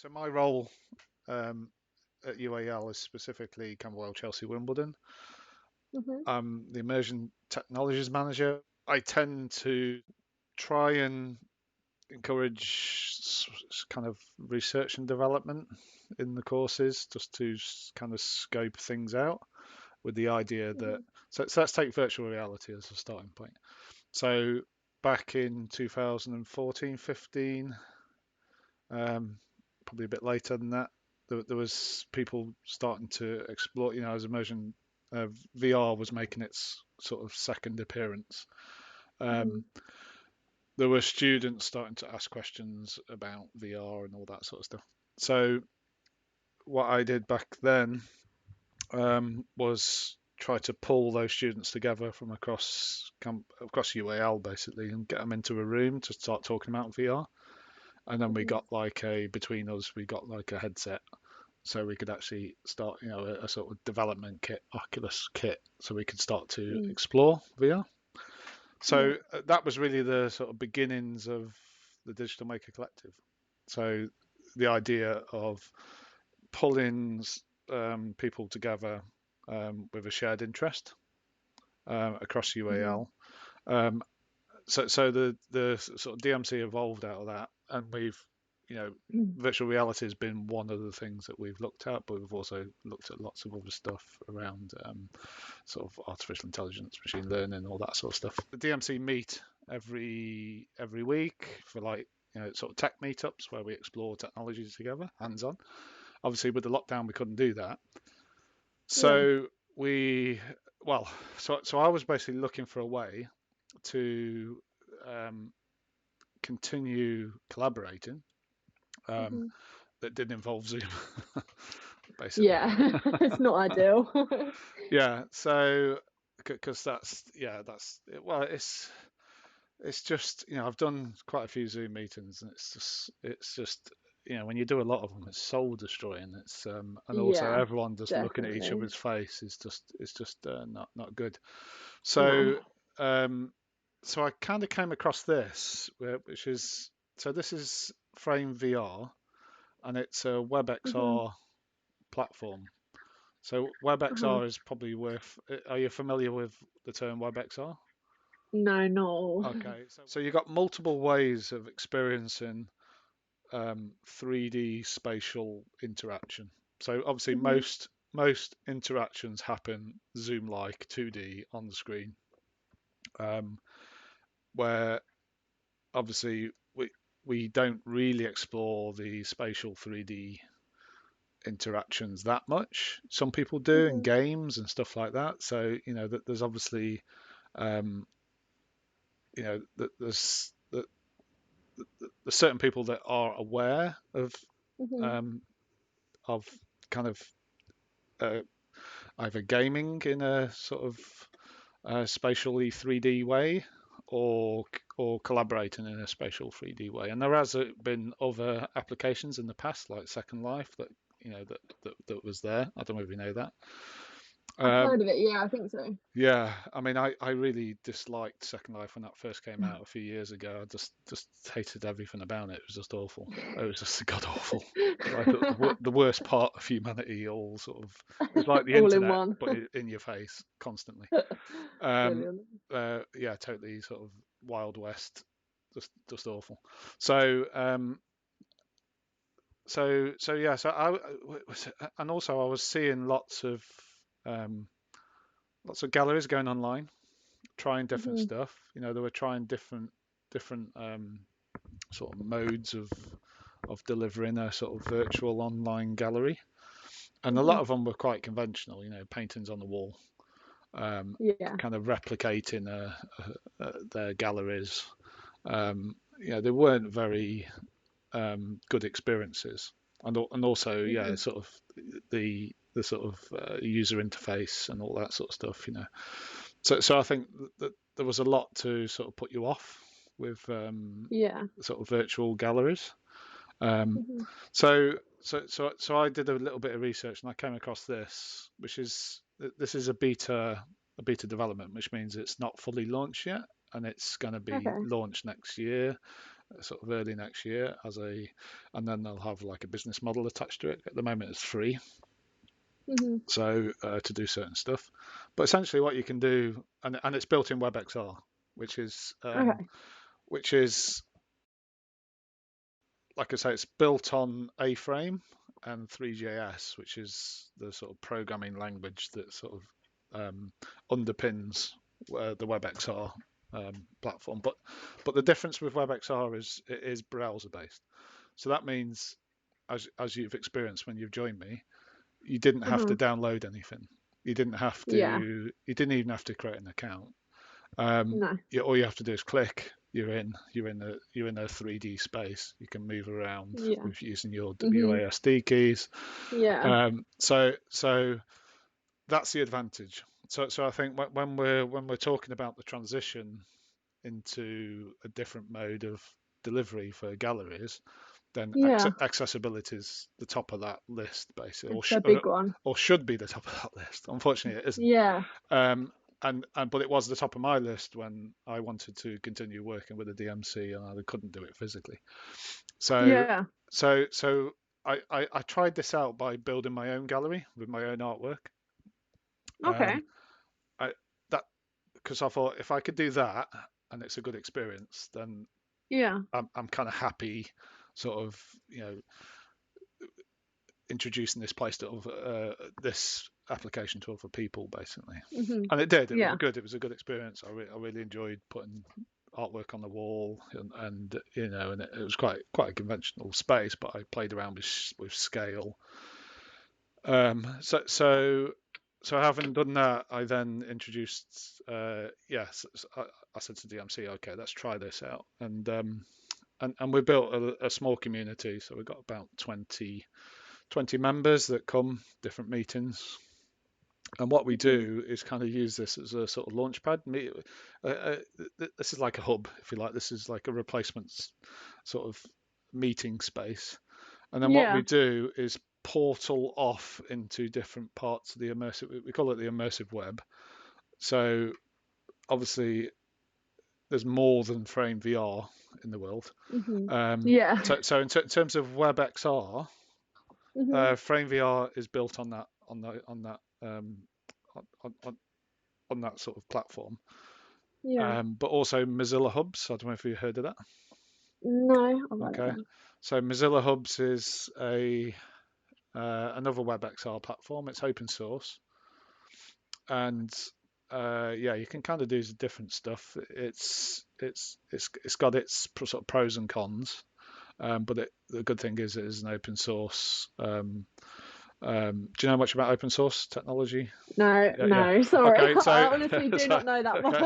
So my role at UAL is specifically Camberwell, Chelsea, Wimbledon. Hmm. I'm the immersion technologies manager. I tend to try and encourage kind of research and development in the courses, just to kind of scope things out with the idea that. Hmm. So let's take virtual reality as a starting point. So back in 2014, 15, probably a bit later than that, there was people starting to explore, as immersion VR was making its sort of second appearance. Hmm. Um, there were students starting to ask questions about VR and all that sort of stuff. So what I did back then was try to pull those students together from across UAL basically and get them into a room to start talking about VR. And then we Hmm. got like between us, we got like a headset so we could actually start, a sort of development kit, Oculus kit, so we could start to Mm. explore VR. Yeah. So that was really the sort of beginnings of the Digital Maker Collective. So the idea of pulling people together with a shared interest across Hmm. UAL. Um, so the sort of DMC evolved out of that, and you know, virtual reality has been one of the things that we've looked at, but we've also looked at lots of other stuff around sort of artificial intelligence, machine learning, all that sort of stuff. The DMC meet every week for like sort of tech meetups where we explore technologies together, hands on. Obviously, with the lockdown, we couldn't do that. Yeah. So we, well, so I was basically looking for a way to um, continue collaborating um, Hmm. that didn't involve Zoom, basically. Yeah. It's not ideal. Yeah, so because that's well, it's just I've done quite a few Zoom meetings, and it's just when you do a lot of them, it's soul destroying. It's and also Yeah, everyone just looking at each definitely. other's face is just not good. No. So um, so I kind of came across this, which is so this is Frame VR, and it's a Hmm. WebXR platform. So Uh-huh. WebXR is probably worth. Are you familiar with the term WebXR? No, not all. Okay, so you've got multiple ways of experiencing 3D spatial interaction. So obviously Hmm. most interactions happen Zoom-like 2D on the screen, um, where obviously we don't really explore the spatial 3D interactions that much. Some people do in Hmm. games and stuff like that. So that there's obviously um, that there's certain people that are aware Hmm. um, of kind of uh, either gaming in a sort of spatially 3D way or collaborating in a spatial 3D way. And there has been other applications in the past, like Second Life, that that was there. I don't know if you know that. I've Um, heard of it. Yeah, I think so. yeah, I mean, I really disliked Second Life when that first came out a few years ago. I just hated everything about it. It was just awful. It was just god awful. Like the worst part of humanity, all sort of. It's like the All in internet, one. but in your face constantly. Um, Brilliant. yeah, totally sort of Wild West, just awful. So so yeah, so and also I was seeing um, lots of galleries going online, trying different Hmm. stuff. They were trying different sort of modes of delivering a sort of virtual online gallery, and a lot Hmm. of them were quite conventional. Paintings on the wall, Yeah. kind of replicating their galleries. They weren't very good experiences, and also Hmm. sort of the sort of user interface and all that sort of stuff. So I think that there was a lot to sort of put you off with Yeah. sort of virtual galleries. Um, Hmm. so I did a little bit of research and I came across this, which is this is a beta development, which means it's not fully launched yet, and it's going to be Okay. launched next year. sort of early next year and then they'll have like a business model attached to it. At the moment, it's free, so to do certain stuff. But essentially, what you can do, and it's built in WebXR, which is like I say, it's built on A-Frame and 3JS, which is the sort of programming language that sort of underpins the WebXR platform. But the difference with WebXR is it is browser based. So that means, as you've experienced when you've joined me, you didn't have to download anything. You didn't have to. Yeah. You didn't even have to create an account. No. All you have to do is click. You're in a 3D space. You can move around with using your WASD keys. Yeah. So that's the advantage. So I think when we're talking about the transition into a different mode of delivery for galleries, then accessibility is the top of that list, basically, it's a big one, or should be the top of that list. Unfortunately, it isn't. Yeah. But it was the top of my list when I wanted to continue working with a DMC and I couldn't do it physically. So I tried this out by building my own gallery with my own artwork. Okay. Because I thought if I could do that and it's a good experience, then I'm kind of happy, sort of, introducing this place to this application to other people, basically. And it did. It was good. It was a good experience. I really enjoyed putting artwork on the wall, and it was quite a conventional space, but I played around with scale. So having done that, I then introduced. I said to DMC, okay, let's try this out, and we built a small community. So we've got about 20 members that come different meetings. And what we do is kind of use this as a sort of launch pad. This is like a hub, if you like. This is like a replacement sort of meeting space. And then what we do is portal off into different parts of the immersive. We call it the immersive web. So obviously, there's more than Frame VR in the world. So in terms of WebXR, Frame VR is built on that on that sort of platform. But also Mozilla Hubs. I don't know if you heard of that. No. Okay. So Mozilla Hubs is another WebXR platform. It's open source, and you can kind of do different stuff. It's got its sort of pros and cons, but the good thing is it is an open source. Do you know much about open source technology? No, sorry. Okay, so, I honestly do not know that much.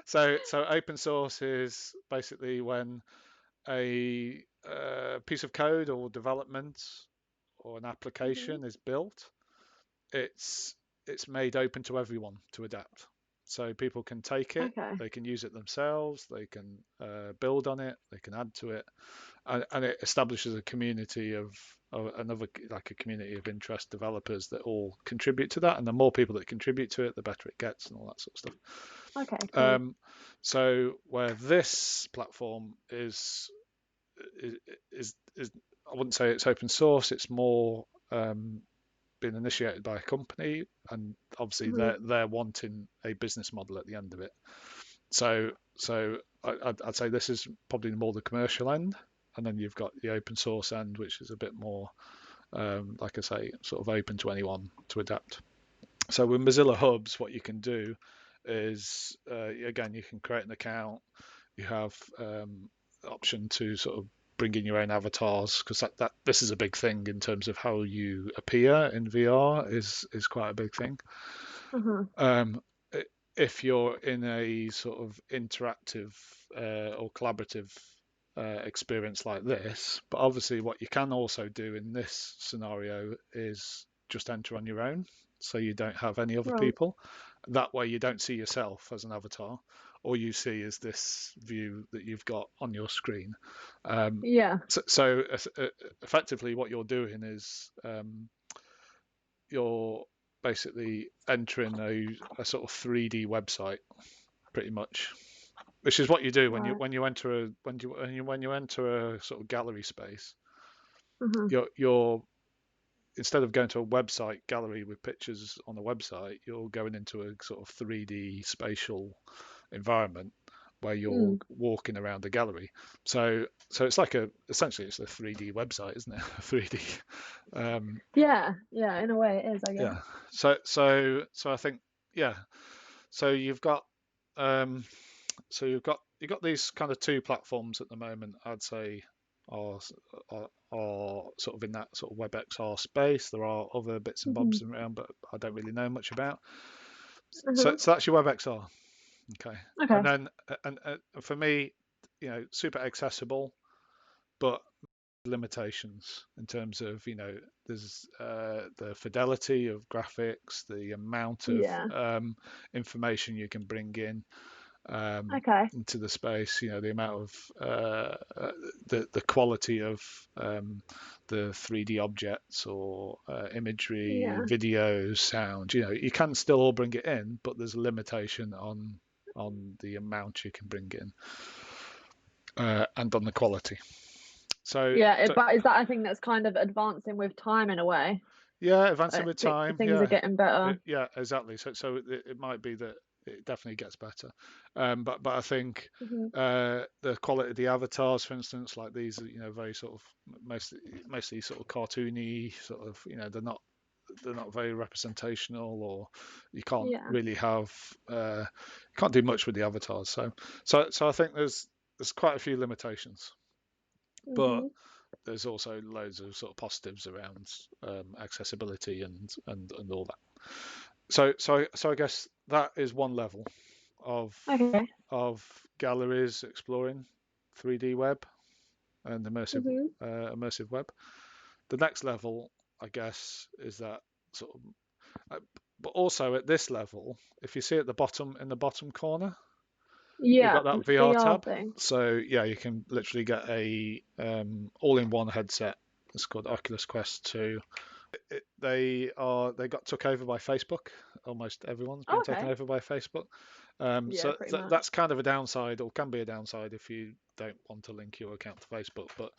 So open source is basically when a piece of code or development or an application is built, it's made open to everyone to adapt. So people can take it, they can use it themselves, they can build on it, they can add to it, and it establishes a community of like a community of interest developers that all contribute to that. And the more people that contribute to it, the better it gets, and all that sort of stuff. Okay, cool. So where this platform is I wouldn't say it's open source. It's more been initiated by a company, and obviously they're wanting a business model at the end of it. So I'd say this is probably more the commercial end, and then you've got the open source end, which is a bit more, like I say, sort of open to anyone to adapt. So with Mozilla Hubs, what you can do is, again, you can create an account. You have option to sort of bring in your own avatars, because this is a big thing in terms of how you appear in VR is quite a big thing. If you're in a sort of interactive or collaborative experience like this, but obviously what you can also do in this scenario is just enter on your own, so you don't have any other people. That way you don't see yourself as an avatar. All you see is this view that you've got on your screen. So effectively what you're doing is you're basically entering a sort of 3D website, pretty much. which is what you do Right. when you enter a sort of gallery space. Uh-huh. You're instead of going to a website gallery with pictures on the website, you're going into a sort of 3D spatial environment where you're walking around the gallery. So it's like essentially it's a 3D website, isn't it? 3D. Yeah, in a way it is, I guess. Yeah. So I think yeah. So you've got you've got these kind of two platforms at the moment. I'd say are sort of in that sort of WebXR space. There are other bits and bobs around, but I don't really know much about. So that's your WebXR. Okay. And then and for me, super accessible, but limitations in terms of there's the fidelity of graphics, the amount of information you can bring in into the space, the amount of the quality of the 3D objects or imagery, videos, sound. You can still all bring it in, but there's a limitation on the amount you can bring in and on the quality. So but is that a thing that's kind of advancing with time in a way? Yeah, advancing with time. Things are getting better. Yeah, exactly. So it might be that it definitely gets better. But I think the quality of the avatars, for instance, like these are very sort of mostly sort of cartoony, sort of they're not very representational, or you can't really have you can't do much with the avatars. So I think there's quite a few limitations, but there's also loads of sort of positives around accessibility and all that. So I guess that is one level of galleries exploring 3D web and immersive web. The next level, I guess, is that sort of, but also at this level, if you see at the bottom in the bottom corner, you've got that VR tab. Thing. So yeah, you can literally get a all-in-one headset. It's called Oculus Quest 2. They got took over by Facebook. Almost everyone's been taken over by Facebook. So that's kind of a downside, or can be a downside if you don't want to link your account to Facebook. But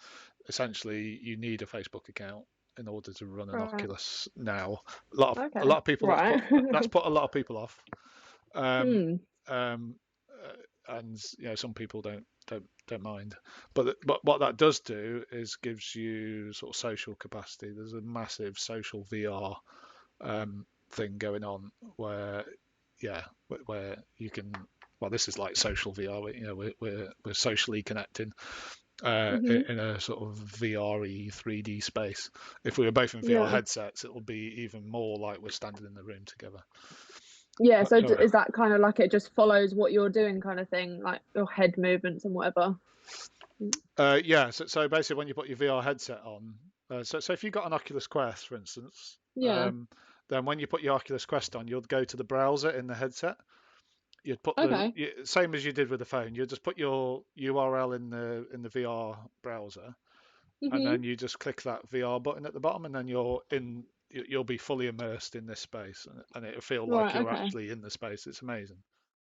essentially, you need a Facebook account in order to run an Oculus now. A lot of people that's put a lot of people off. And some people don't mind, but what that does do is gives you sort of social capacity. There's a massive social VR thing going on where you can, well, this is like social VR. We're socially connecting in a sort of VR-y 3D space. If we were both in VR headsets, it will be even more like we're standing in the room together. Yeah, so is that kind of like it just follows what you're doing kind of thing, like your head movements and whatever? Yeah, so basically when you put your VR headset on, so if you've got an Oculus Quest, for instance, then when you put your Oculus Quest on, you'll go to the browser in the headset. You'd put same as you did with the phone. You just put your URL in the VR browser, and then you just click that VR button at the bottom, and then you'll be fully immersed in this space, and it'll feel like you're actually in the space. It's amazing.